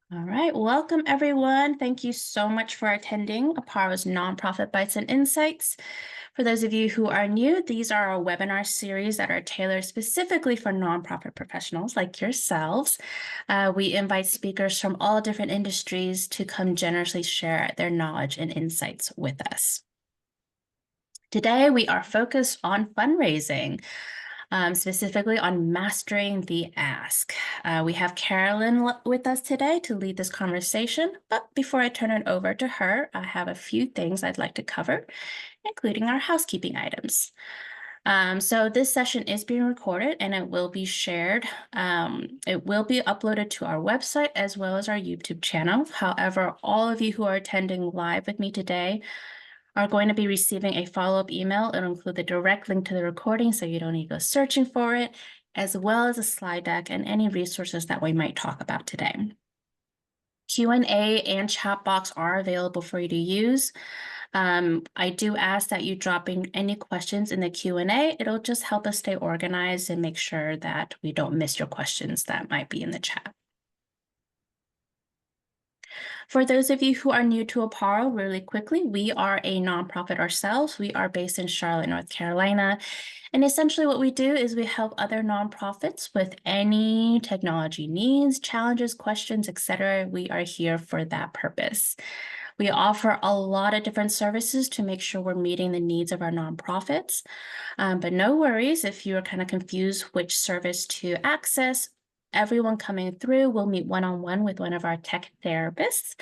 All right, welcome everyone. Thank you so much for attending Aparo's Nonprofit Bites and Insights. For those of you who are new, these are our webinar series that are tailored specifically for nonprofit professionals like yourselves. We invite speakers from all different industries to come generously share their knowledge and insights with us. Today, we are focused on fundraising. Specifically on mastering the ask. We have Carolyn with us today to lead this conversation, but before I turn it over to her, I have a few things I'd like to cover, including our housekeeping items. So this session is being recorded and it will be shared. It will be uploaded to our website as well as our YouTube channel. However, all of you who are attending live with me today are going to be receiving a follow-up email. It'll include the direct link to the recording so you don't need to go searching for it, as well as a slide deck and any resources that we might talk about today. Q&A and chat box are available for you to use. I do ask that you drop in any questions in the Q&A. It'll just help us stay organized and make sure that we don't miss your questions that might be in the chat. For those of you who are new to Aparo, really quickly, we are a nonprofit ourselves. We are based in Charlotte, North Carolina. And essentially what we do is we help other nonprofits with any technology needs, challenges, questions, etc. We are here for that purpose. We offer a lot of different services to make sure we're meeting the needs of our nonprofits. But no worries if you're kind of confused which service to access. Everyone coming through will meet one-on-one with one of our tech therapists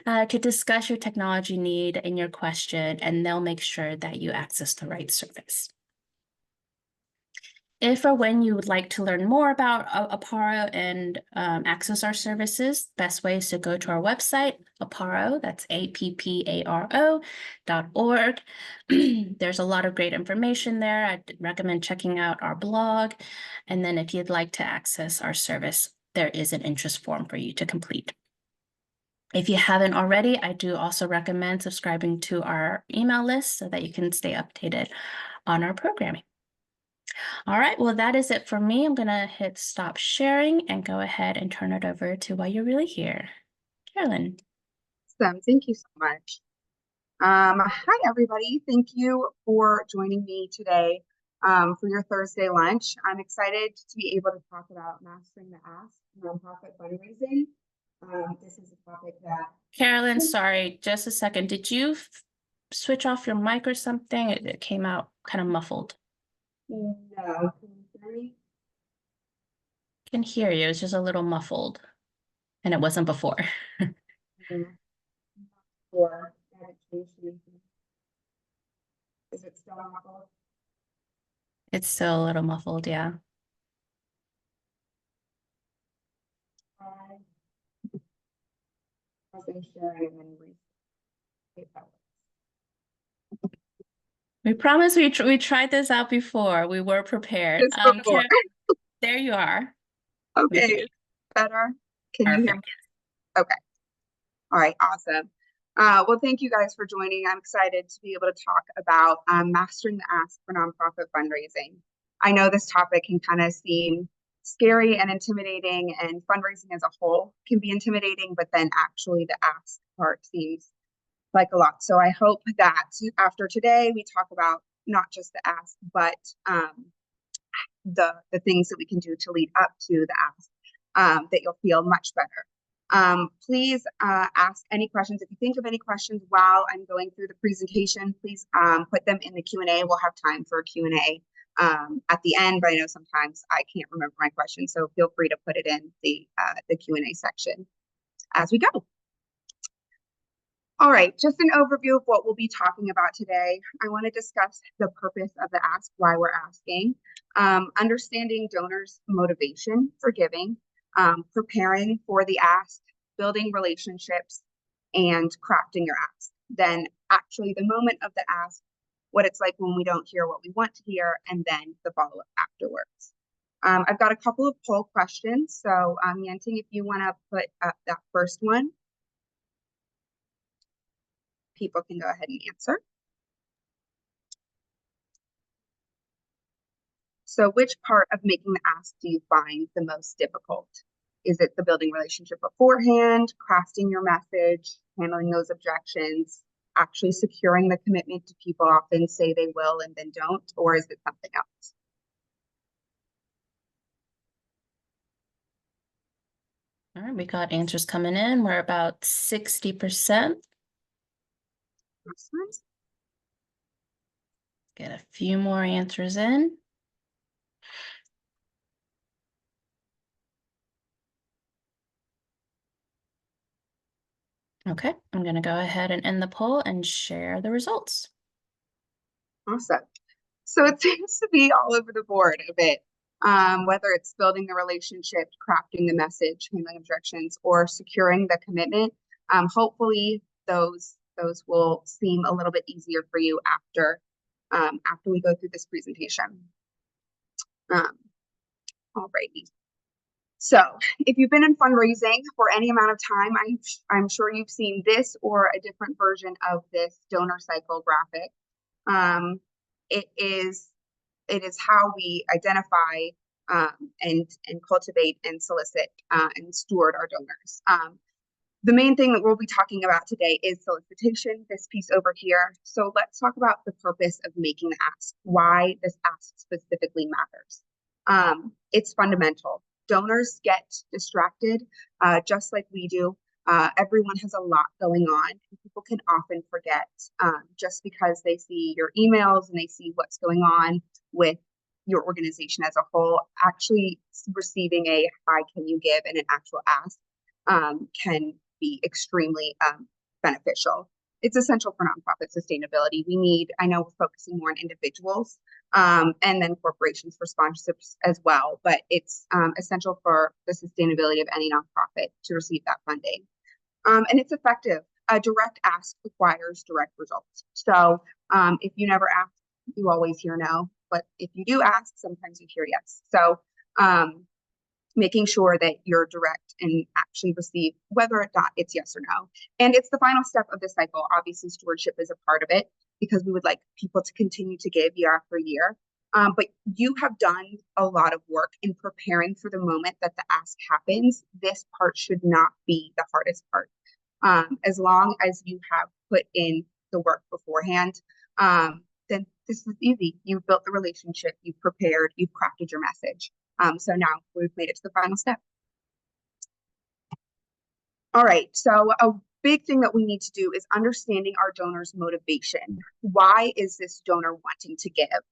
to discuss your technology need and your question, and they'll make sure that you access the right service. If or when you would like to learn more about Aparo and access our services, best way is to go to our website, Aparo, that's apparo.org. There's a lot of great information there. I'd recommend checking out our blog. And then if you'd like to access our service, there is an interest form for you to complete. If you haven't already, I do also recommend subscribing to our email list so that you can stay updated on our programming. All right, well, that is it for me. I'm going to hit stop sharing and go ahead and turn it over to why you're really here. Carolyn. Awesome. Thank you so much. Hi, everybody. Thank you for joining me today for your Thursday lunch. I'm excited to be able to talk about mastering the ask, nonprofit fundraising. This is a topic that... Carolyn, sorry, just a second. Did you switch off your mic or something? It came out kind of muffled. No, can you hear me? Can hear you. It's just a little muffled, and it wasn't before. Or is it still muffled? It's still a little muffled, yeah. I wasn't sharing in any way. We promise we tried this out before. We were prepared. Before. There you are. Okay, better. Can you hear me? Okay. All right, awesome. Well, thank you guys for joining. I'm excited to be able to talk about mastering the ask for nonprofit fundraising. I know this topic can kind of seem scary and intimidating, and fundraising as a whole can be intimidating, but then actually the ask part seems like a lot. So I hope that after today, we talk about not just the ask, but the things that we can do to lead up to the ask, that you'll feel much better. Please ask any questions. If you think of any questions while I'm going through the presentation, please put them in the Q&A. We'll have time for a Q&A at the end, but I know sometimes I can't remember my question, so feel free to put it in the Q&A section as we go. All right, just an overview of what we'll be talking about today. I want to discuss the purpose of the ask, why we're asking, understanding donors' motivation for giving, preparing for the ask, building relationships, and crafting your ask. Then actually the moment of the ask, what it's like when we don't hear what we want to hear, and then the follow-up afterwards. I've got a couple of poll questions. So Yenting, if you want to put up that first one, people can go ahead and answer. So which part of making the ask do you find the most difficult? Is it the building relationship beforehand, crafting your message, handling those objections, actually securing the commitment to people often say they will and then don't, or is it something else? All right, we got answers coming in. We're about 60%. Awesome. Get a few more answers in. Okay, I'm going to go ahead and end the poll and share the results. Awesome. So it seems to be all over the board a bit, whether it's building the relationship, crafting the message, handling objections, or securing the commitment. Hopefully those will seem a little bit easier for you after we go through this presentation. Alrighty. So if you've been in fundraising for any amount of time, I'm sure you've seen this or a different version of this donor cycle graphic. It is how we identify and cultivate and solicit and steward our donors. The main thing that we'll be talking about today is solicitation, this piece over here. So let's talk about the purpose of making the ask, why this ask specifically matters. It's fundamental. Donors get distracted just like we do. Everyone has a lot going on, and people can often forget just because they see your emails and they see what's going on with your organization as a whole. Actually receiving a "hi, can you give" and an actual ask can be extremely beneficial. It's essential for nonprofit sustainability. I know we're focusing more on individuals and then corporations for sponsorships as well, but it's essential for the sustainability of any nonprofit to receive that funding. And it's effective. A direct ask requires direct results. So if you never ask, you always hear no. But if you do ask, sometimes you hear yes. So making sure that you're direct and actually receive whether or not it's yes or no. And it's the final step of the cycle. Obviously, stewardship is a part of it because we would like people to continue to give year after year. But you have done a lot of work in preparing for the moment that the ask happens. This part should not be the hardest part. As long as you have put in the work beforehand, then this is easy. You've built the relationship, you've prepared, you've crafted your message. So now we've made it to the final step. All right, so a big thing that we need to do is understanding our donor's motivation. Why is this donor wanting to give?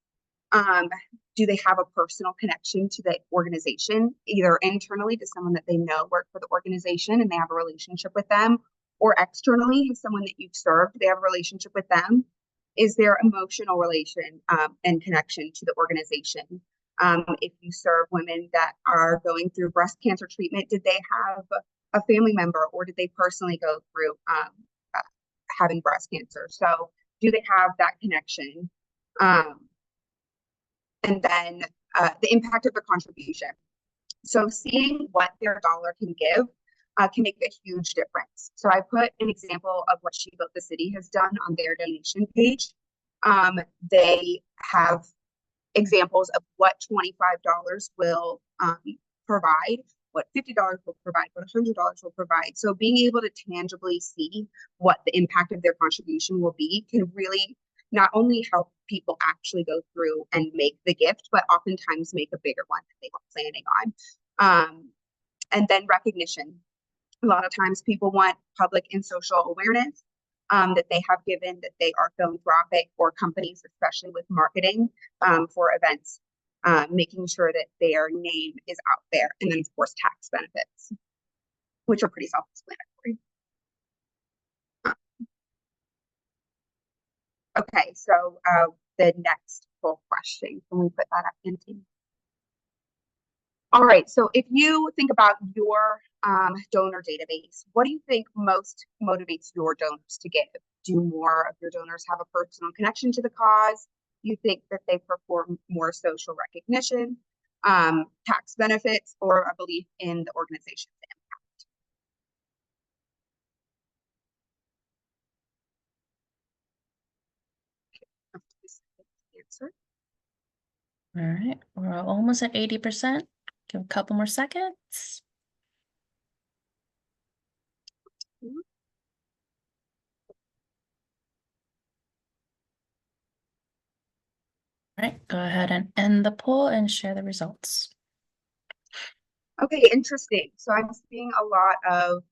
Do they have a personal connection to the organization, either internally to someone that they know work for the organization and they have a relationship with them, or externally to someone that you've served, they have a relationship with them? Is there emotional relation and connection to the organization? If you serve women that are going through breast cancer treatment, did they have a family member or did they personally go through having breast cancer? So do they have that connection? And then the impact of the contribution. So seeing what their dollar can give can make a huge difference. So I put an example of what She Built the City has done on their donation page. They have examples of what $25 will provide, what $50 will provide, what $100 will provide. So being able to tangibly see what the impact of their contribution will be can really not only help people actually go through and make the gift, but oftentimes make a bigger one that they were planning on. And then recognition. A lot of times people want public and social awareness that they have given, that they are philanthropic, or companies, especially with marketing for events, making sure that their name is out there. And then, of course, tax benefits, which are pretty self-explanatory. Okay, so the next full question, can we put that up into? All right, so if you think about your donor database, what do you think most motivates your donors to give? Do more of your donors have a personal connection to the cause? Do you think that they perform more social recognition, tax benefits, or a belief in the organization's answer? All right, we're almost at 80%. Give a couple more seconds. All right, go ahead and end the poll and share the results. Okay, interesting. So I'm seeing a lot of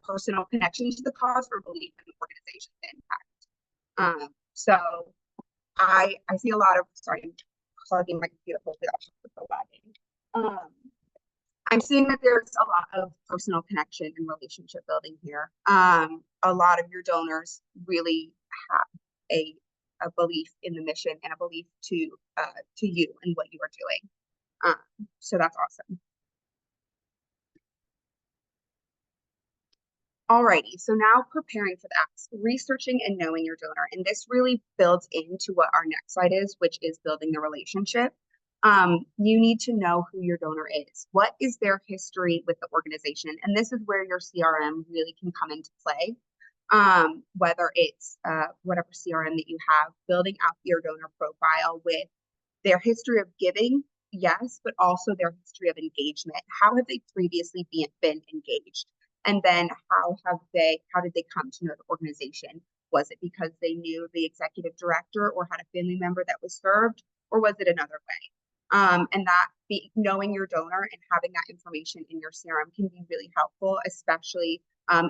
personal connection to the cause or belief in the organization's impact. So I see a lot of, sorry, I'm plugging my computer, hopefully that's the lagging. I'm seeing that there's a lot of personal connection and relationship building here. A lot of your donors really have a belief in the mission and a belief to you and what you are doing. So that's awesome. Alrighty, so now preparing for that, researching and knowing your donor. And this really builds into what our next slide is, which is building the relationship. You need to know who your donor is. What is their history with the organization? And this is where your CRM really can come into play. Whether it's whatever CRM that you have, building out your donor profile with their history of giving, yes, but also their history of engagement. How have they previously been engaged? And then how did they come to know the organization? Was it because they knew the executive director or had a family member that was served, or was it another way? And that knowing your donor and having that information in your CRM can be really helpful, especially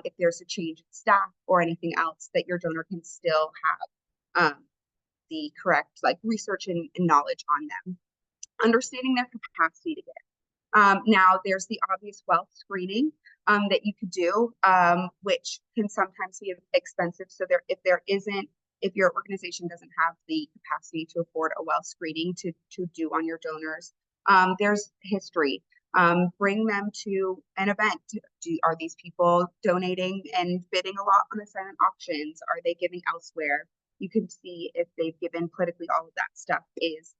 if there's a change in staff or anything else, that your donor can still have the correct research and knowledge on them. Understanding their capacity to give. Now, there's the obvious wealth screening that you could do, which can sometimes be expensive. So if your organization doesn't have the capacity to afford a wealth screening to do on your donors, there's history. Bring them to an event. Are these people donating and bidding a lot on the silent auctions? Are they giving elsewhere? You can see if they've given politically. All of that stuff is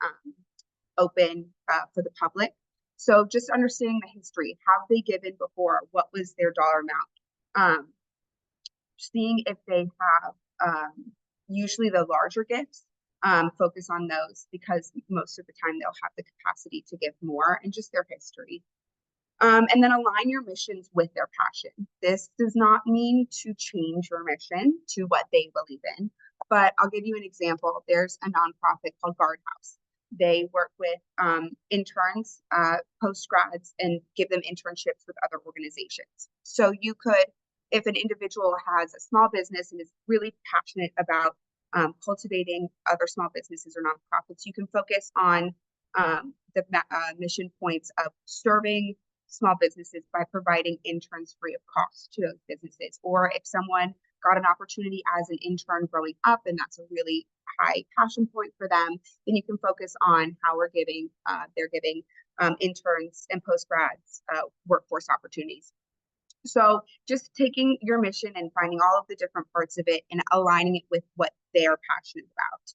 open for the public. So just understanding the history, have they given before? What was their dollar amount? Seeing if they have usually the larger gifts, focus on those because most of the time they'll have the capacity to give more, and just their history. And then align your missions with their passion. This does not mean to change your mission to what they believe in, but I'll give you an example. There's a nonprofit called Guardhouse. They work with interns, post-grads, and give them internships with other organizations. So you could, if an individual has a small business and is really passionate about cultivating other small businesses or nonprofits, you can focus on the mission points of serving small businesses by providing interns free of cost to those businesses. Or if someone got an opportunity as an intern growing up and that's a really high passion point for them, then you can focus on how they're giving interns and post-grads workforce opportunities. So just taking your mission and finding all of the different parts of it and aligning it with what they're passionate about.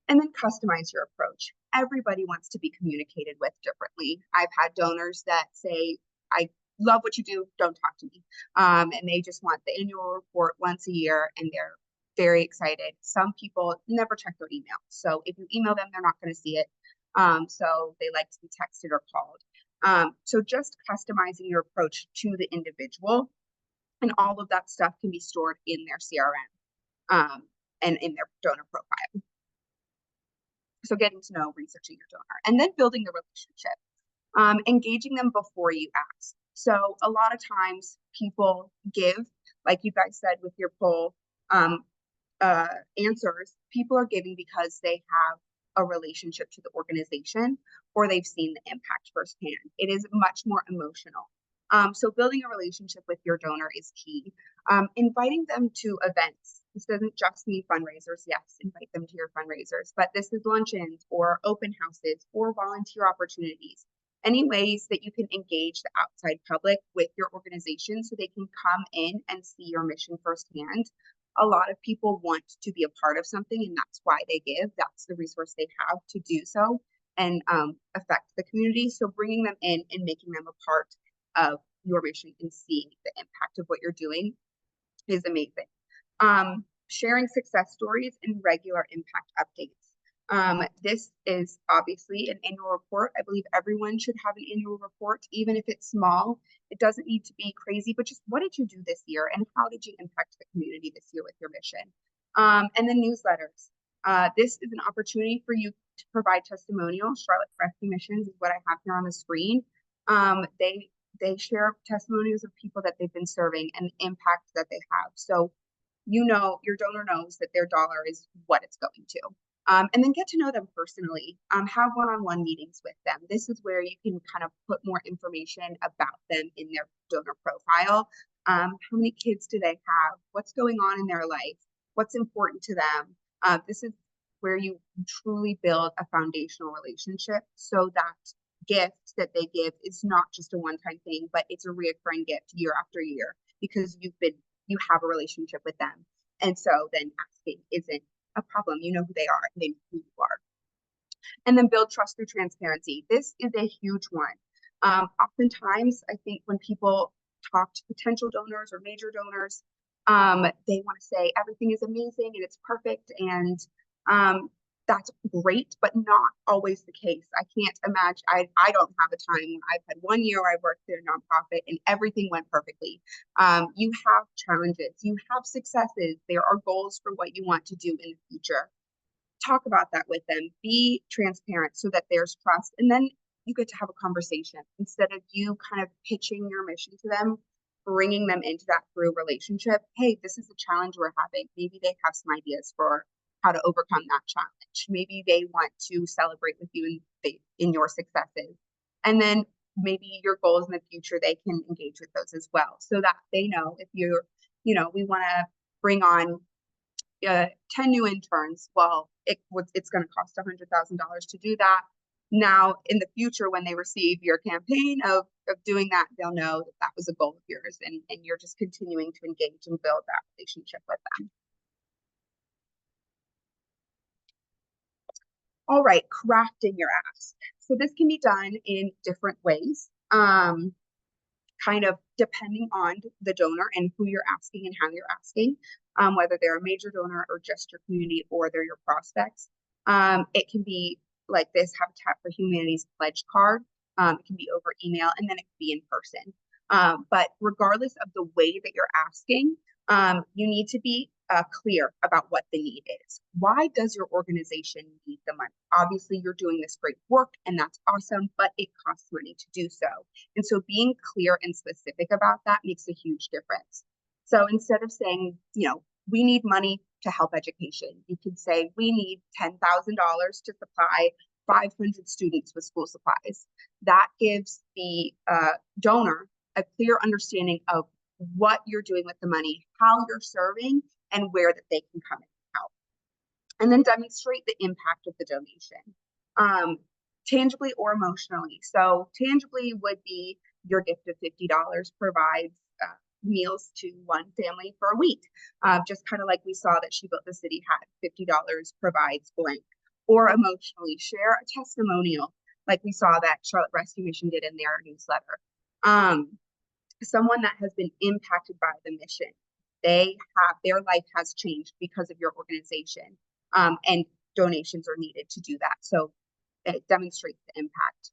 And then customize your approach. Everybody wants to be communicated with differently. I've had donors that say, I love what you do, don't talk to me. And they just want the annual report once a year and they're very excited. Some people never check their email. So if you email them, they're not going to see it. So they like to be texted or called. So just customizing your approach to the individual, and all of that stuff can be stored in their CRM and in their donor profile. So getting to know, researching your donor, and then building the relationship, engaging them before you ask. So a lot of times people give, like you guys said with your poll answers, people are giving because they have a relationship to the organization or they've seen the impact firsthand. It is much more emotional. So building a relationship with your donor is key. Inviting them to events. This doesn't just mean fundraisers. Yes, invite them to your fundraisers, but this is luncheons or open houses or volunteer opportunities. Any ways that you can engage the outside public with your organization so they can come in and see your mission firsthand. A lot of people want to be a part of something, and that's why they give. That's the resource they have to do so and affect the community. So bringing them in and making them a part of your mission and seeing the impact of what you're doing is amazing. Sharing success stories and regular impact updates. This is obviously an annual report. I believe everyone should have an annual report, even if it's small. It doesn't need to be crazy, but just what did you do this year and how did you impact the community this year with your mission? And then newsletters. This is an opportunity for you to provide testimonials. Charlotte Rescue Missions is what I have here on the screen. They share testimonials of people that they've been serving and the impact that they have. So you know, your donor knows that their dollar is what it's going to. And then get to know them personally. Have one-on-one meetings with them. This is where you can kind of put more information about them in their donor profile. How many kids do they have? What's going on in their life? What's important to them? This is where you truly build a foundational relationship so that gift that they give is not just a one-time thing, but it's a reoccurring gift year after year because you have a relationship with them. And so then asking isn't a problem. You know who they are, and they know who you are. And then build trust through transparency. This is a huge one. Oftentimes, I think when people talk to potential donors or major donors, they want to say everything is amazing and it's perfect, and that's great, but not always the case. I can't imagine, I don't have a time when I've had 1 year where I worked at a nonprofit and everything went perfectly. You have challenges, you have successes, there are goals for what you want to do in the future. Talk about that with them, be transparent so that there's trust, and then you get to have a conversation instead of you kind of pitching your mission to them, bringing them into that through relationship. Hey, this is a challenge we're having. Maybe they have some ideas for how to overcome that challenge. Maybe they want to celebrate with you in your successes. And then maybe your goals in the future, they can engage with those as well so that they know if you're, we want to bring on 10 new interns. Well, it's going to cost $100,000 to do that. Now, in the future, when they receive your campaign of doing that, they'll know that that was a goal of yours, and you're just continuing to engage and build that relationship with them. All right, crafting your ask. So this can be done in different ways, kind of depending on the donor and who you're asking and how you're asking, whether they're a major donor or just your community or they're your prospects. It can be like this Habitat for Humanity's pledge card. It can be over email, and then it can be in person. But regardless of the way that you're asking, you need to be clear about what the need is. Why does your organization need the money? Obviously, you're doing this great work, and that's awesome, but it costs money to do so. And so being clear and specific about that makes a huge difference. So instead of saying, we need money to help education, you could say, we need $10,000 to supply 500 students with school supplies. That gives the donor a clear understanding of what you're doing with the money, how you're serving, and where that they can come and help. And then demonstrate the impact of the donation, tangibly or emotionally. So tangibly would be your gift of $50 provides meals to one family for a week. Just kind of like we saw that She Built the City had, $50 provides blank. Or emotionally, share a testimonial like we saw that Charlotte Rescue Mission did in their newsletter. Someone that has been impacted by the mission, their life has changed because of your organization, and donations are needed to do that. So it demonstrates the impact.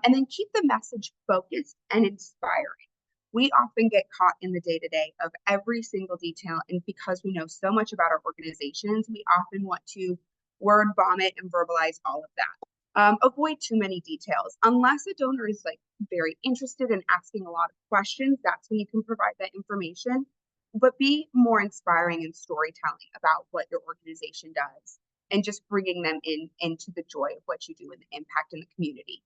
And then keep the message focused and inspiring. We often get caught in the day-to-day of every single detail, and because we know so much about our organizations, we often want to word vomit and verbalize all of that. Avoid too many details. Unless a donor is very interested in asking a lot of questions, that's when you can provide that information. But be more inspiring and storytelling about what your organization does, and just bringing them into the joy of what you do and the impact in the community.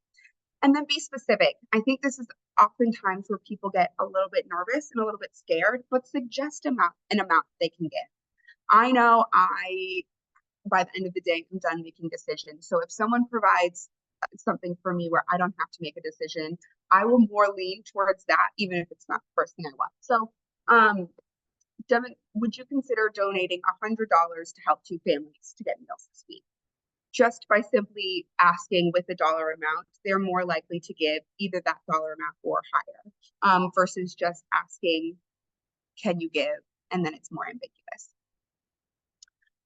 And then be specific. I think this is oftentimes where people get a little bit nervous and a little bit scared, but suggest an amount they can give. I know by the end of the day, I'm done making decisions. So if someone provides something for me where I don't have to make a decision, I will more lean towards that, even if it's not the first thing I want. So Devin, would you consider donating $100 to help 2 families to get meals this week? Just by simply asking with the dollar amount, they're more likely to give either that dollar amount or higher, versus just asking, can you give? And then it's more ambiguous.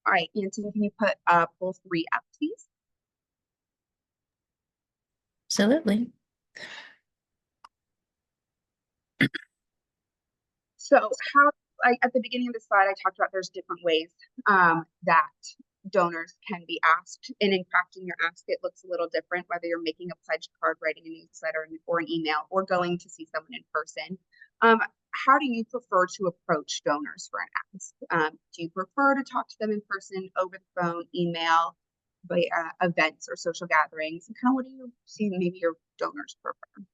All right, Anton, can you put poll 3 up, please? Absolutely. So how, at the beginning of the slide, I talked about there's different ways that donors can be asked. And in crafting your ask, it looks a little different, whether you're making a pledge card, writing a newsletter or an email, or going to see someone in person. How do you prefer to approach donors for an ask? Do you prefer to talk to them in person, over the phone, email, by events or social gatherings? And kind of what do you see maybe your donors prefer?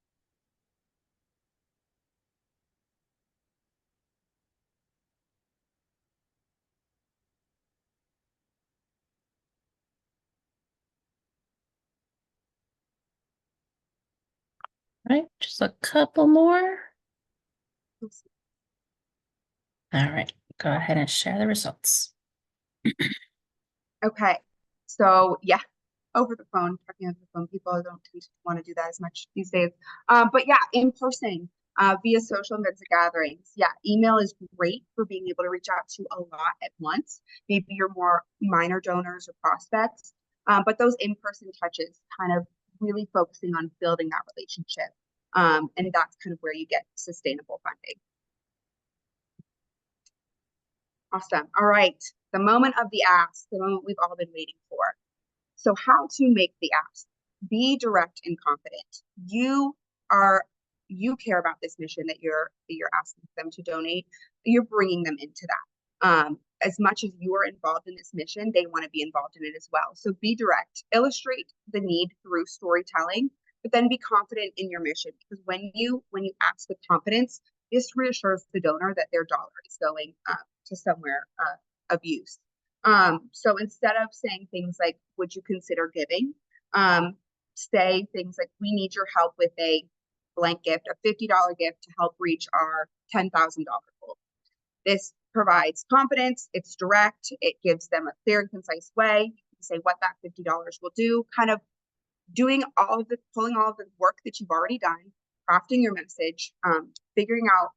All right, just a couple more. All right, go ahead and share the results. Okay, so yeah, over the phone, talking over the phone, people don't tend to want to do that as much these days. But yeah, in person, via social events and gatherings. Yeah, email is great for being able to reach out to a lot at once. Maybe your more minor donors or prospects, but those in-person touches, kind of really focusing on building that relationship. And that's kind of where you get sustainable funding. Awesome. All right. The moment of the ask, the moment we've all been waiting for. So how to make the ask? Be direct and confident. You care about this mission that you're asking them to donate. You're bringing them into that. As much as you are involved in this mission, they want to be involved in it as well. So be direct. Illustrate the need through storytelling, but then be confident in your mission, because when you ask with confidence, this reassures the donor that their dollar is going to somewhere of use. So instead of saying things like, would you consider giving? Say things like, we need your help with a blank gift, a $50 gift to help reach our $10,000 goal. This provides confidence, it's direct, it gives them a clear and concise way. You can say what that $50 will do, kind of pulling all of the work that you've already done, crafting your message, figuring out,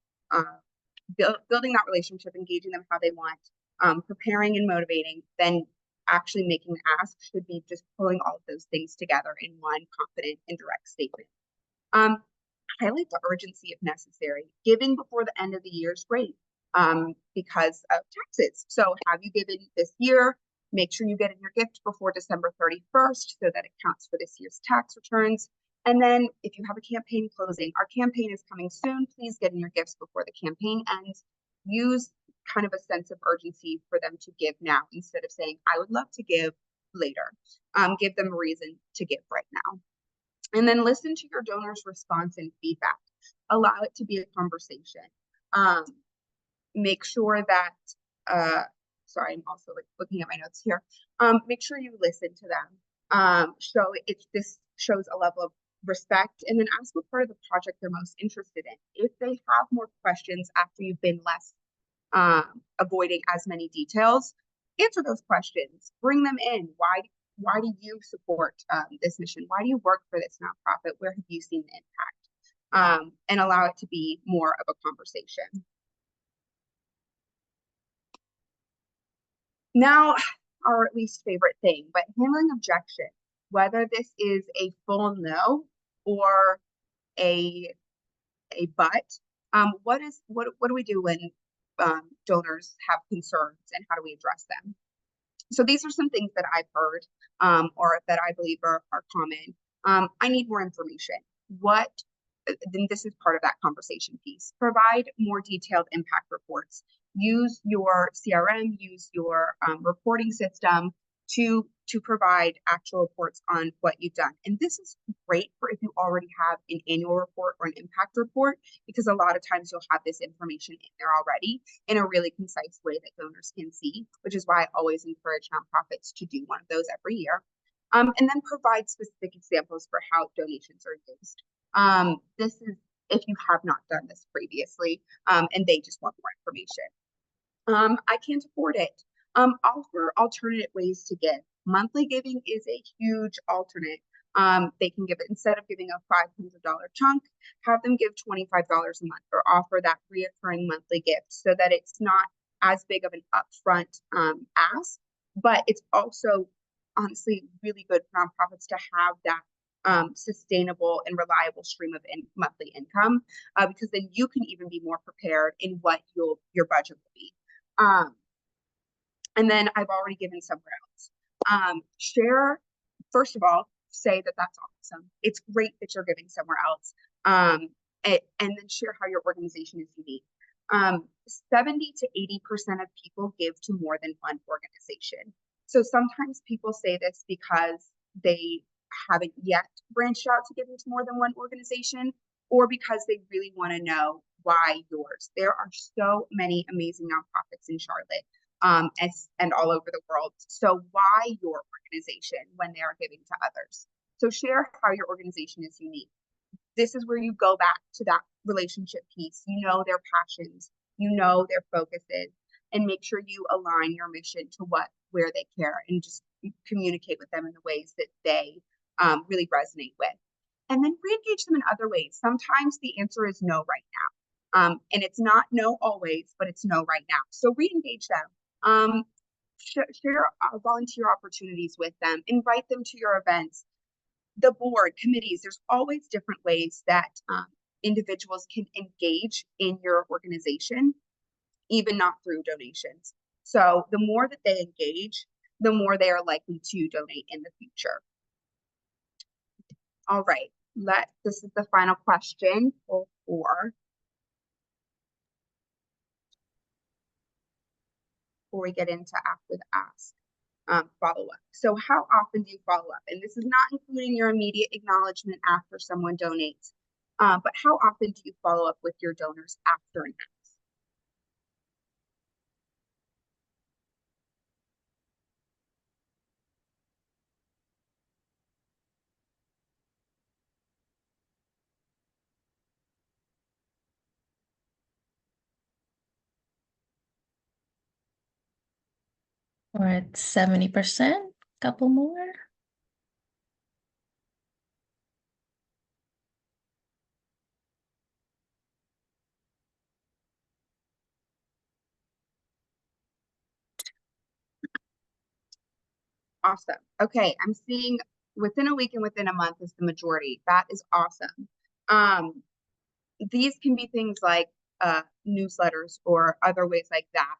building that relationship, engaging them how they want, preparing and motivating, then actually making the ask should be just pulling all of those things together in one confident and direct statement. Highlight the urgency if necessary. Giving before the end of the year is great because of taxes. So have you given this year? Make sure you get in your gift before December 31st so that it counts for this year's tax returns. And then if you have a campaign closing, our campaign is coming soon. Please get in your gifts before the campaign ends. Use kind of a sense of urgency for them to give now instead of saying, I would love to give later. Give them a reason to give right now. And then listen to your donor's response and feedback. Allow it to be a conversation. Make sure that, sorry, I'm also looking at my notes here. Make sure you listen to them. This shows a level of respect, and then ask what part of the project they're most interested in. If they have more questions after you've been less avoiding as many details, answer those questions. Bring them in. Why do you support this mission? Why do you work for this nonprofit? Where have you seen the impact? And allow it to be more of a conversation. Now, our least favorite thing, but handling objection, whether this is a full no or a but, what do we do when donors have concerns, and how do we address them? So these are some things that I've heard or that I believe are common. I need more information. Then this is part of that conversation piece. Provide more detailed impact reports. Use your CRM, use your reporting system to provide actual reports on what you've done. And this is great for if you already have an annual report or an impact report, because a lot of times you'll have this information in there already in a really concise way that donors can see, which is why I always encourage nonprofits to do one of those every year. And then provide specific examples for how donations are used. This is if you have not done this previously and they just want more information. I can't afford it. Offer alternate ways to give. Monthly giving is a huge alternate. They can give it, instead of giving a $500 chunk, have them give $25 a month, or offer that reoccurring monthly gift so that it's not as big of an upfront ask, but it's also honestly really good for nonprofits to have that sustainable and reliable stream of monthly income, because then you can even be more prepared in what your budget will be. And then I've already given somewhere else. Share, first of all, say that that's awesome. It's great that you're giving somewhere else. And then share how your organization is unique. 70 to 80% of people give to more than one organization. So sometimes people say this because they haven't yet branched out to giving to more than one organization, or because they really want to know why yours. There are so many amazing nonprofits in Charlotte, and all over the world. So why your organization when they are giving to others? So share how your organization is unique. This is where you go back to that relationship piece. You know their passions, you know their focuses, and make sure you align your mission to where they care, and just communicate with them in the ways that they really resonate with. And then re-engage them in other ways. Sometimes the answer is no right now. And it's not no always, but it's no right now. So re-engage them. Share volunteer opportunities with them. Invite them to your events. The board, committees, there's always different ways that individuals can engage in your organization, even not through donations. So the more that they engage, the more they are likely to donate in the future. All right, this is the final question for before we get into after the ask. Follow-up. So how often do you follow up? And this is not including your immediate acknowledgement after someone donates, but how often do you follow up with your donors after an ask? We're at 70%, couple more. Awesome. Okay, I'm seeing within a week and within a month is the majority. That is awesome. These can be things like newsletters or other ways like that.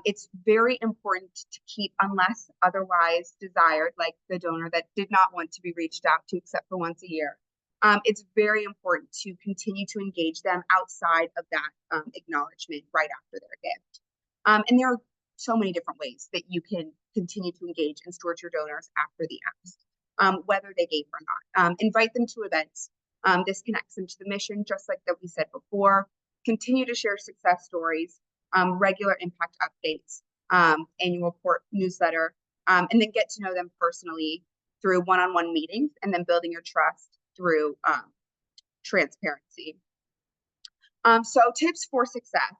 It's very important to keep, unless otherwise desired, like the donor that did not want to be reached out to except for once a year. It's very important to continue to engage them outside of that acknowledgement right after their gift. And there are so many different ways that you can continue to engage and steward your donors after the ask, whether they gave or not. Invite them to events. This connects them to the mission, just like that we said before. Continue to share success stories, regular impact updates, annual report newsletter, and then get to know them personally through one-on-one meetings, and then building your trust through transparency. So tips for success.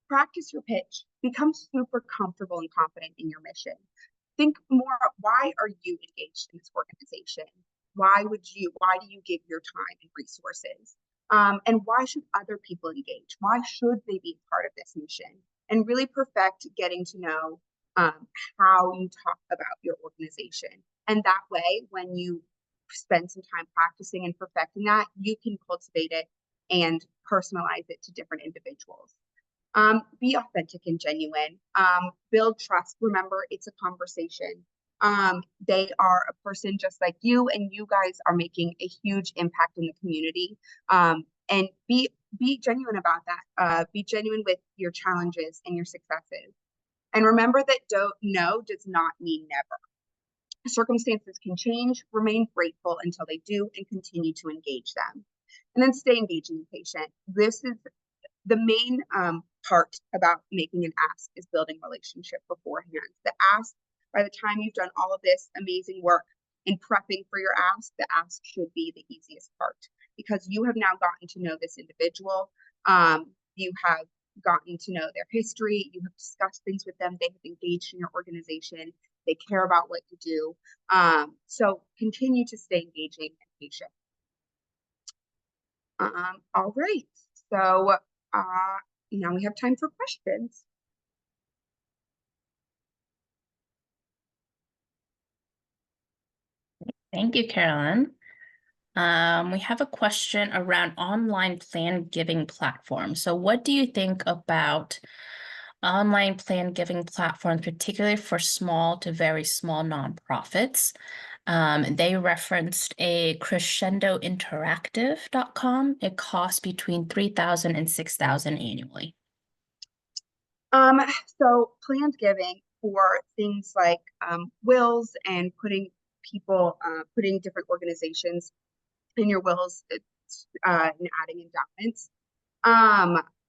Practice your pitch. Become super comfortable and confident in your mission. Think more, why are you engaged in this organization? Why do you give your time and resources? And why should other people engage? Why should they be part of this mission? And really perfect getting to know how you talk about your organization. And that way, when you spend some time practicing and perfecting that, you can cultivate it and personalize it to different individuals. Be authentic and genuine. Build trust. Remember, it's a conversation. They are a person just like you, and you guys are making a huge impact in the community. And be genuine about that. Be genuine with your challenges and your successes. And remember that no does not mean never. Circumstances can change. Remain grateful until they do, and continue to engage them. And then stay engaging the patient. This is the main part about making an ask, is building relationship beforehand. The ask, by the time you've done all of this amazing work in prepping for your ask, the ask should be the easiest part, because you have now gotten to know this individual. You have gotten to know their history. You have discussed things with them. They have engaged in your organization. They care about what you do. So continue to stay engaging and patient. All right. So now we have time for questions. Thank you, Carolyn. We have a question around online plan giving platforms. So what do you think about online plan giving platforms, particularly for small to very small nonprofits? They referenced a crescendointeractive.com. It costs between $3,000 and $6,000 annually. Um, so planned giving for things like wills and putting different organizations in your wills, and adding endowments.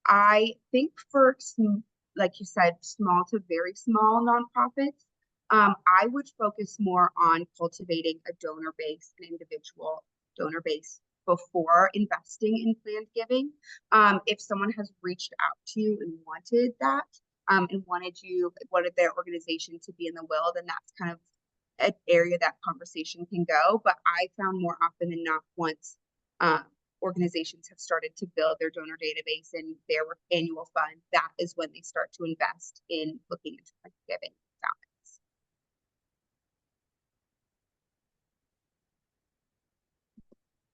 I think for like you said, small to very small nonprofits, I would focus more on cultivating a donor base, an individual donor base before investing in planned giving. If someone has reached out to you and wanted that, and wanted their organization to be in the will, then that's kind of an area that conversation can go. But I found more often than not, once um, organizations have started to build their donor database and their annual fund, that is when they start to invest in looking into giving endowments.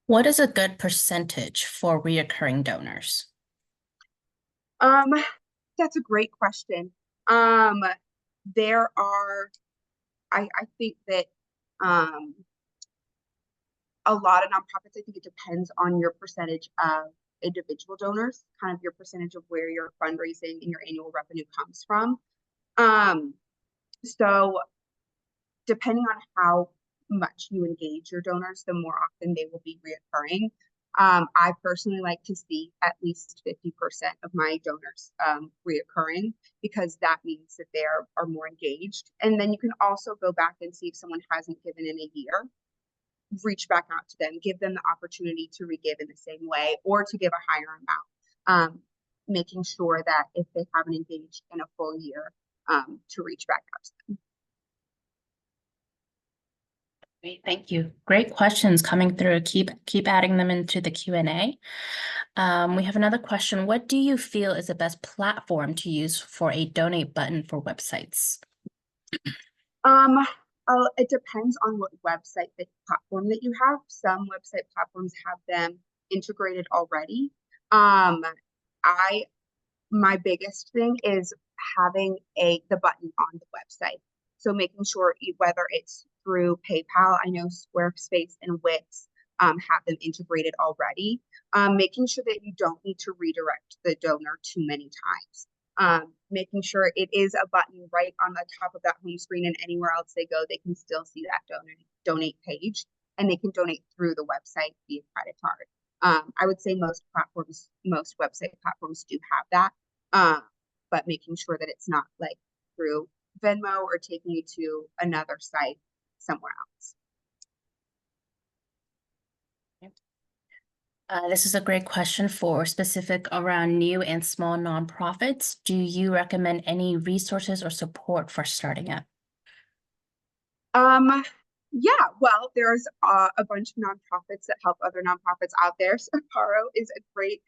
What is a good percentage for reoccurring donors? Um, that's a great question. Um, there are, I think that um, a lot of nonprofits, I think it depends on your percentage of individual donors, kind of your percentage of where your fundraising and your annual revenue comes from. Um, so depending on how much you engage your donors, the more often they will be reoccurring. I personally like to see at least 50% of my donors reoccurring, because that means that they are more engaged. And then you can also go back and see if someone hasn't given in a year, reach back out to them, give them the opportunity to re-give in the same way or to give a higher amount, making sure that if they haven't engaged in a full year, to reach back out to them. Great, thank you. Great questions coming through. Keep adding them into the Q&A. We have another question. What do you feel is the best platform to use for a donate button for websites? Um, it depends on what website platform that you have. Some website platforms have them integrated already. I My biggest thing is having the button on the website. So making sure whether it's through PayPal, I know Squarespace and Wix have them integrated already. Making sure that you don't need to redirect the donor too many times. Making sure it is a button right on the top of that home screen, and anywhere else they go, they can still see that donate page, and they can donate through the website via credit card. I would say most website platforms do have that, but making sure that it's not like through Venmo or taking you to another site somewhere else. This is a great question for specific around new and small nonprofits. Do you recommend any resources or support for starting it? Yeah, well, there's a bunch of nonprofits that help other nonprofits out there. So Paro is a great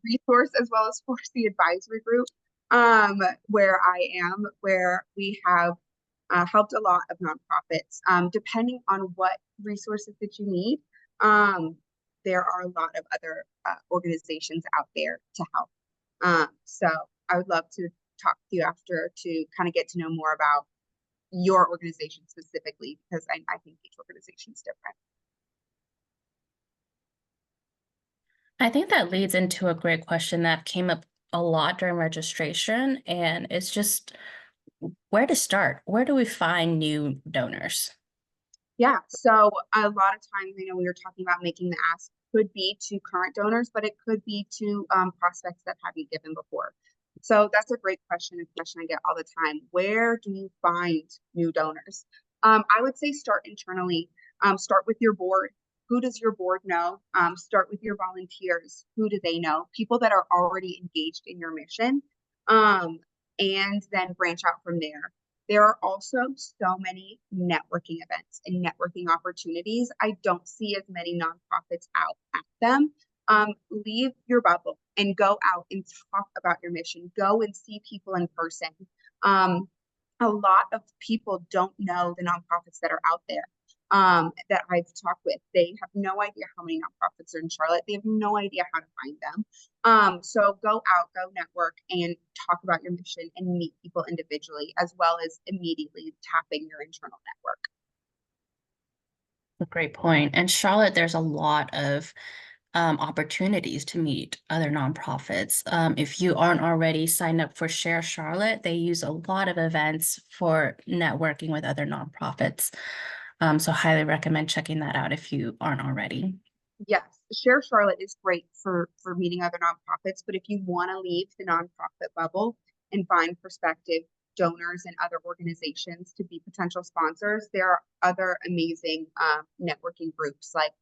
resource, as well as for the advisory group, where I am, where we have helped a lot of nonprofits. Depending on what resources that you need, there are a lot of other organizations out there to help. So I would love to talk to you after to kind of get to know more about your organization specifically, because I think each organization is different. I think that leads into a great question that came up a lot during registration, and it's just where to start. Where do we find new donors? Yeah, so a lot of times, we were talking about making the ask could be to current donors, but it could be to prospects that haven't given before. So that's a great question, a question I get all the time. Where do you find new donors? I would say start internally. Start with your board. Who does your board know? Start with your volunteers. Who do they know? People that are already engaged in your mission, and then branch out from there. There are also so many networking events and networking opportunities. I don't see as many nonprofits out at them. Leave your bubble and go out and talk about your mission. Go and see people in person. A lot of people don't know the nonprofits that are out there. that I've talked with. They have no idea how many nonprofits are in Charlotte. They have no idea how to find them. So go out, go network, and talk about your mission and meet people individually, as well as immediately tapping your internal network. A great point. And Charlotte, there's a lot of opportunities to meet other nonprofits. If you aren't already signed up for Share Charlotte, they use a lot of events for networking with other nonprofits. So highly recommend checking that out if you aren't already. Yes, Share Charlotte is great for meeting other nonprofits, but if you want to leave the nonprofit bubble and find prospective donors and other organizations to be potential sponsors, there are other amazing networking groups like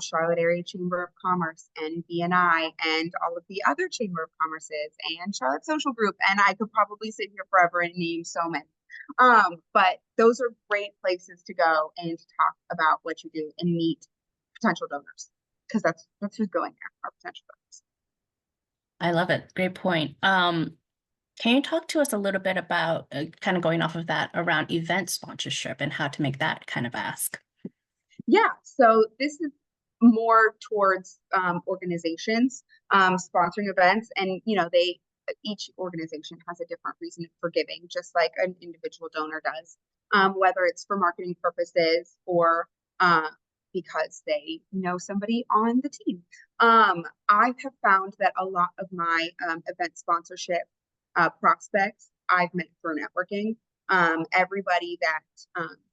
Charlotte Area Chamber of Commerce and BNI and all of the other Chamber of Commerces and Charlotte Social Group. And I could probably sit here forever and name so many. But those are great places to go and to talk about what you do and meet potential donors, because that's who's going there, our potential donors. I love it. Great point. Can you talk to us a little bit about kind of going off of that around event sponsorship and how to make that kind of ask? Yeah, so this is more towards organizations sponsoring events, and they each organization has a different reason for giving, just like an individual donor does, whether it's for marketing purposes or because they know somebody on the team. I have found that a lot of my event sponsorship prospects I've met through networking. Everybody that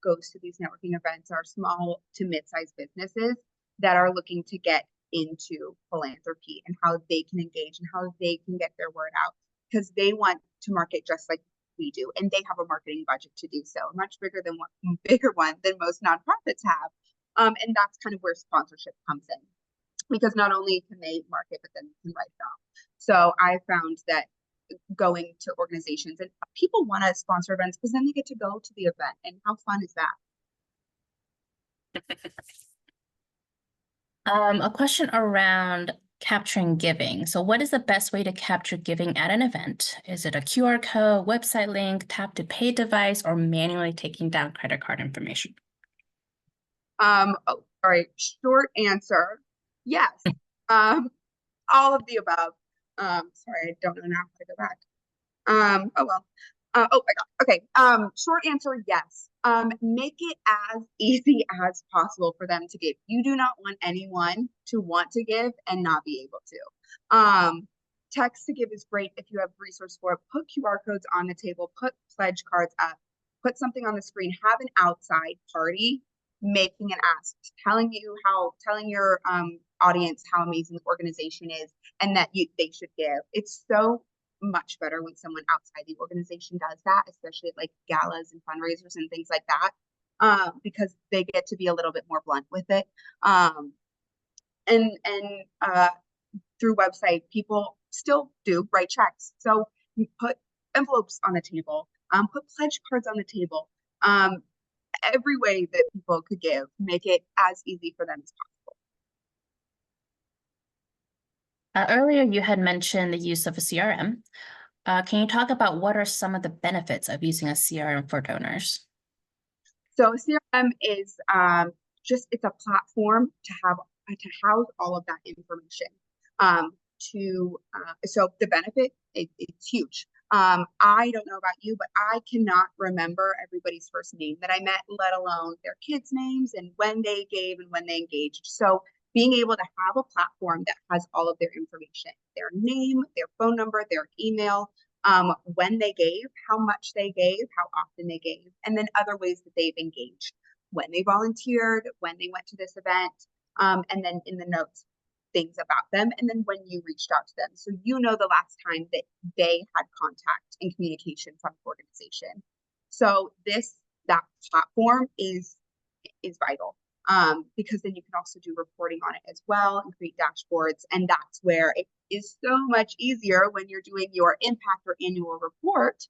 goes to these networking events are small to mid-sized businesses that are looking to get into philanthropy and how they can engage and how they can get their word out, because they want to market just like we do, and they have a marketing budget to do so, much bigger than bigger one than most nonprofits have. And that's kind of where sponsorship comes in, because not only can they market, but then they can write it off. So I found that going to organizations, and people want to sponsor events because then they get to go to the event, and how fun is that? A question around capturing giving. So what is the best way to capture giving at an event? Is it a QR code, website link, tap to pay device, or manually taking down credit card information? All right, short answer, yes. All of the above. Sorry, I don't know now how to go back. Oh well. Oh my God. Okay. Short answer, yes. Make it as easy as possible for them to give. You do not want anyone to want to give and not be able to. Text to give is great if you have resource for it. Put QR codes on the table, put pledge cards up, put something on the screen, have an outside party making an ask, telling your audience how amazing the organization is and that they should give. It's so much better when someone outside the organization does that, especially at like galas and fundraisers and things like that, because they get to be a little bit more blunt with it. And through website, people still do write checks. So put envelopes on the table, put pledge cards on the table. Every way that people could give, make it as easy for them as possible. Earlier, you had mentioned the use of a CRM. Can you talk about what are some of the benefits of using a CRM for donors? So CRM is it's a platform to house all of that information. So the benefit, it's huge. I don't know about you, but I cannot remember everybody's first name that I met, let alone their kids' names and when they gave and when they engaged. So being able to have a platform that has all of their information, their name, their phone number, their email, when they gave, how much they gave, how often they gave, and then other ways that they've engaged, when they volunteered, when they went to this event, and then in the notes, things about them, and then when you reached out to them. So the last time that they had contact and communication from the organization. So that platform is vital. Because then you can also do reporting on it as well and create dashboards. And that's where it is so much easier when you're doing your impact or annual report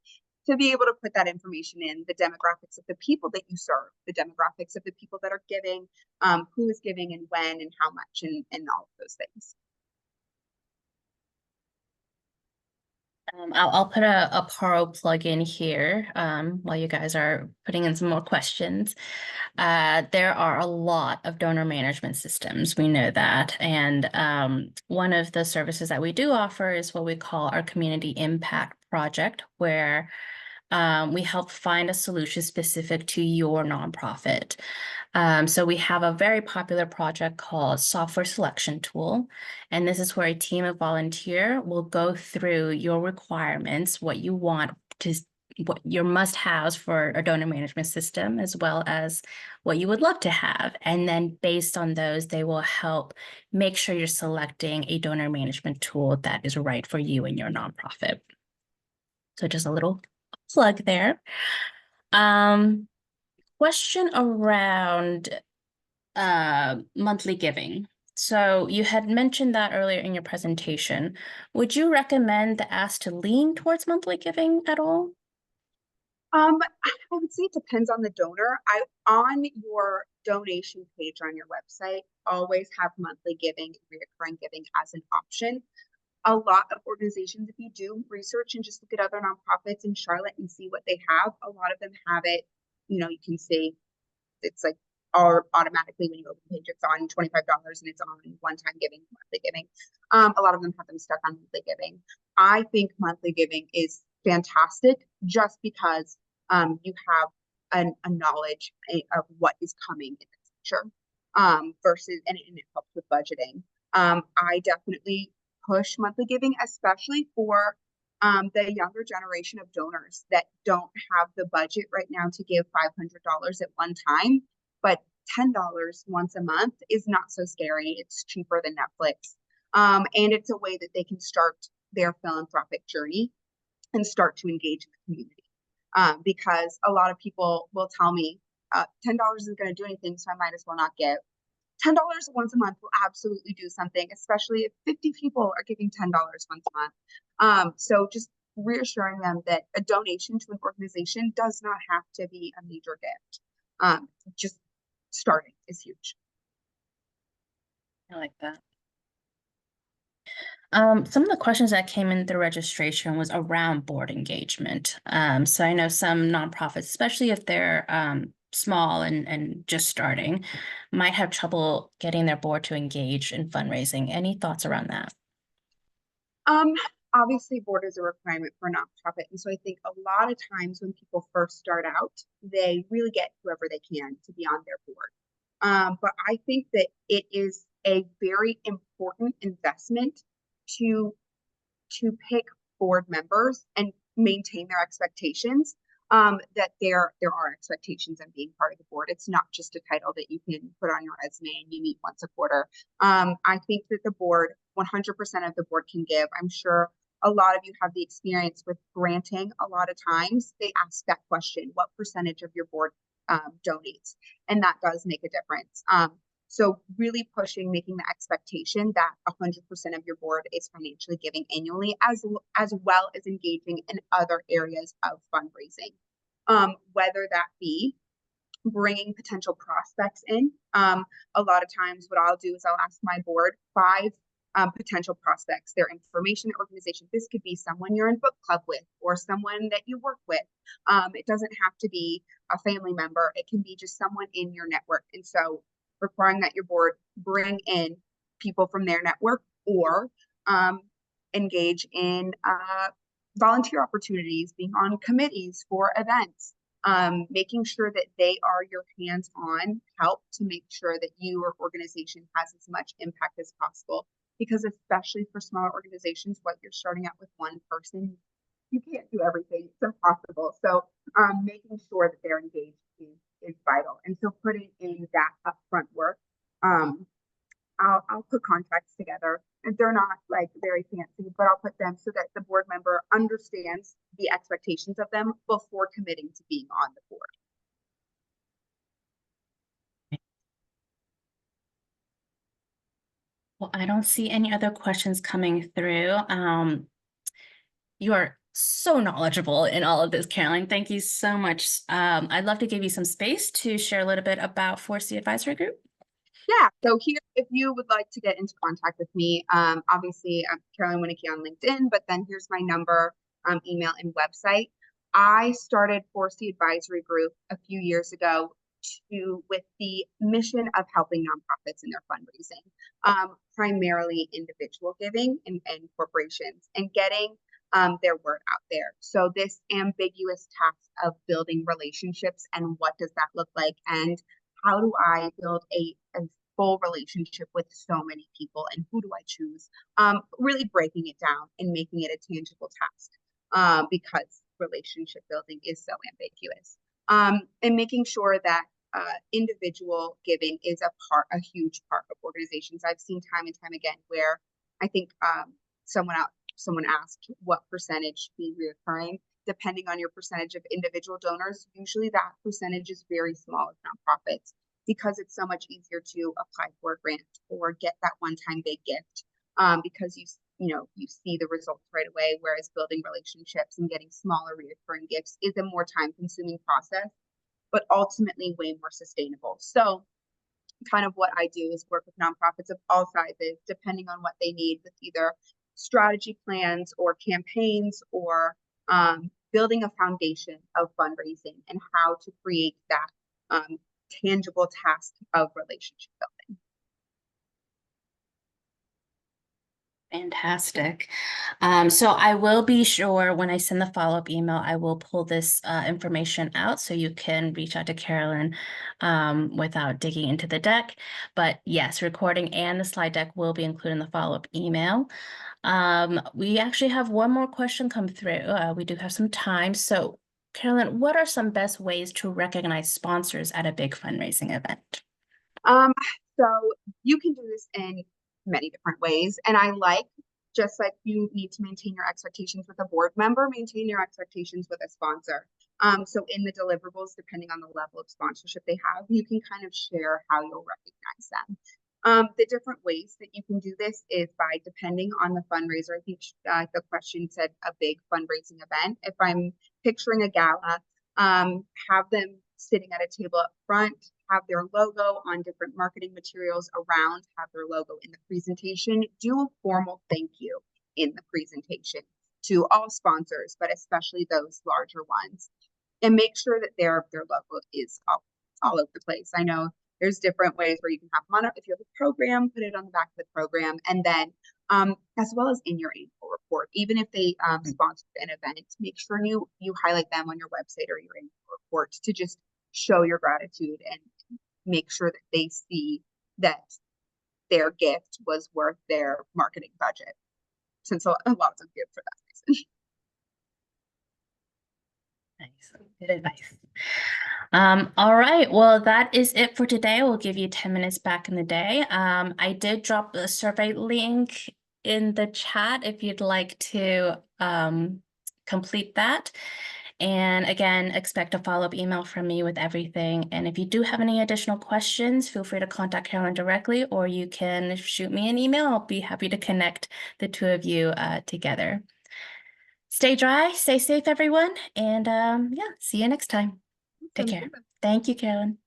to be able to put that information in, the demographics of the people that you serve, the demographics of the people that are giving, who is giving and when and how much and all of those things. I'll put a Paro plug in here while you guys are putting in some more questions. There are a lot of donor management systems. We know that. And one of the services that we do offer is what we call our Community Impact Project, where we help find a solution specific to your nonprofit. So we have a very popular project called Software Selection Tool. And this is where a team of volunteer will go through your requirements, what you want to, what your must-haves for a donor management system, as well as what you would love to have. And then based on those, they will help make sure you're selecting a donor management tool that is right for you and your nonprofit. So just a little plug there. Um, Question around monthly giving. So you had mentioned that earlier in your presentation. Would you recommend the ask to lean towards monthly giving at all? I would say it depends on the donor. On your donation page on your website, always have monthly giving, recurring giving as an option. A lot of organizations, if you do research and just look at other nonprofits in Charlotte and see what they have, a lot of them have it, you can see it's like all automatically when you open the page, it's on $25 and it's on one-time giving, monthly giving. A lot of them have them stuck on monthly giving. I think monthly giving is fantastic just because you have a knowledge of what is coming in the future versus, and it helps with budgeting. I definitely push monthly giving, especially for the younger generation of donors that don't have the budget right now to give $500 at one time, but $10 once a month is not so scary. It's cheaper than Netflix. And it's a way that they can start their philanthropic journey and start to engage in the community. Because a lot of people will tell me $10 isn't going to do anything, so I might as well not give. $10 once a month will absolutely do something, especially if 50 people are giving $10 once a month. So just reassuring them that a donation to an organization does not have to be a major gift. Just starting is huge. I like that. Some of the questions that came in through registration was around board engagement. So I know some nonprofits, especially if they're small and just starting, might have trouble getting their board to engage in fundraising. Any thoughts around that? Um, Obviously, board is a requirement for a nonprofit, and so I think a lot of times when people first start out, they really get whoever they can to be on their board. But I think that it is a very important investment to pick board members and maintain their expectations. That there are expectations in being part of the board. It's not just a title that you can put on your resume and you meet once a quarter. I think that the board, 100% of the board can give. I'm sure a lot of you have the experience with granting. A lot of times they ask that question, what percentage of your board donates? And that does make a difference. So really pushing, making the expectation that 100% of your board is financially giving annually, as well as engaging in other areas of fundraising, whether that be bringing potential prospects in. A lot of times what I'll do is I'll ask my board 5 potential prospects, their information, organization. This could be someone you're in book club with or someone that you work with. It doesn't have to be a family member. It can be just someone in your network. And so requiring that your board bring in people from their network or engage in volunteer opportunities, being on committees for events, making sure that they are your hands-on help to make sure that your organization has as much impact as possible. Because especially for smaller organizations, what you're starting out with one person, you can't do everything. It's impossible. So making sure that they're engaged is vital. And so putting in that upfront work, I'll put contracts together, and they're not like very fancy, but I'll put them so that the board member understands the expectations of them before committing to being on the board. Well, I don't see any other questions coming through. You are so knowledgeable in all of this, Caroline. Thank you so much. I'd love to give you some space to share a little bit about 4C Advisory Group. Yeah, so here, if you would like to get into contact with me, obviously I'm Caroline Winnicky on LinkedIn, but then here's my number, email, and website. I started 4C Advisory Group a few years ago with the mission of helping nonprofits in their fundraising, primarily individual giving and corporations, and getting their word out there. So this ambiguous task of building relationships, and what does that look like, and how do I build a full relationship with so many people, and who do I choose? Really breaking it down and making it a tangible task, because relationship building is so ambiguous. And making sure that individual giving is a huge part of organizations. I've seen time and time again where I think someone asked what percentage be reoccurring. Depending on your percentage of individual donors, usually that percentage is very small with nonprofits, because it's so much easier to apply for a grant or get that one-time big gift, because you see the results right away, whereas building relationships and getting smaller reoccurring gifts is a more time-consuming process, but ultimately way more sustainable. So kind of what I do is work with nonprofits of all sizes, depending on what they need, with either strategy plans or campaigns, or building a foundation of fundraising and how to create that tangible task of relationship building. Fantastic. So I will be sure when I send the follow-up email, I will pull this information out so you can reach out to Carolyn without digging into the deck. But yes, recording and the slide deck will be included in the follow-up email. We actually have one more question come through. We do have some time. So Carolyn, what are some best ways to recognize sponsors at a big fundraising event? So you can do this in many different ways. And just like you need to maintain your expectations with a board member, maintain your expectations with a sponsor. So in the deliverables, depending on the level of sponsorship they have, you can kind of share how you'll recognize them. The different ways that you can do this is by depending on the fundraiser. I think the question said a big fundraising event. If I'm picturing a gala, have them sitting at a table up front, have their logo on different marketing materials around, have their logo in the presentation, do a formal thank you in the presentation to all sponsors, but especially those larger ones, and make sure that their logo is all over the place. I know there's different ways where you can have them on. If you have a program, put it on the back of the program, and then as well as in your annual report. Even if they sponsor an event, make sure you highlight them on your website or your annual report to just show your gratitude and make sure that they see that their gift was worth their marketing budget, since a lot of them give for that reason. Nice. Good advice. All right. Well, that is it for today. We'll give you 10 minutes back in the day. I did drop the survey link in the chat if you'd like to complete that. And again, expect a follow-up email from me with everything. And if you do have any additional questions, feel free to contact Carolyn directly, or you can shoot me an email. I'll be happy to connect the two of you together. Stay dry, stay safe, everyone. And yeah, see you next time. Take care. Thank you, Carolyn.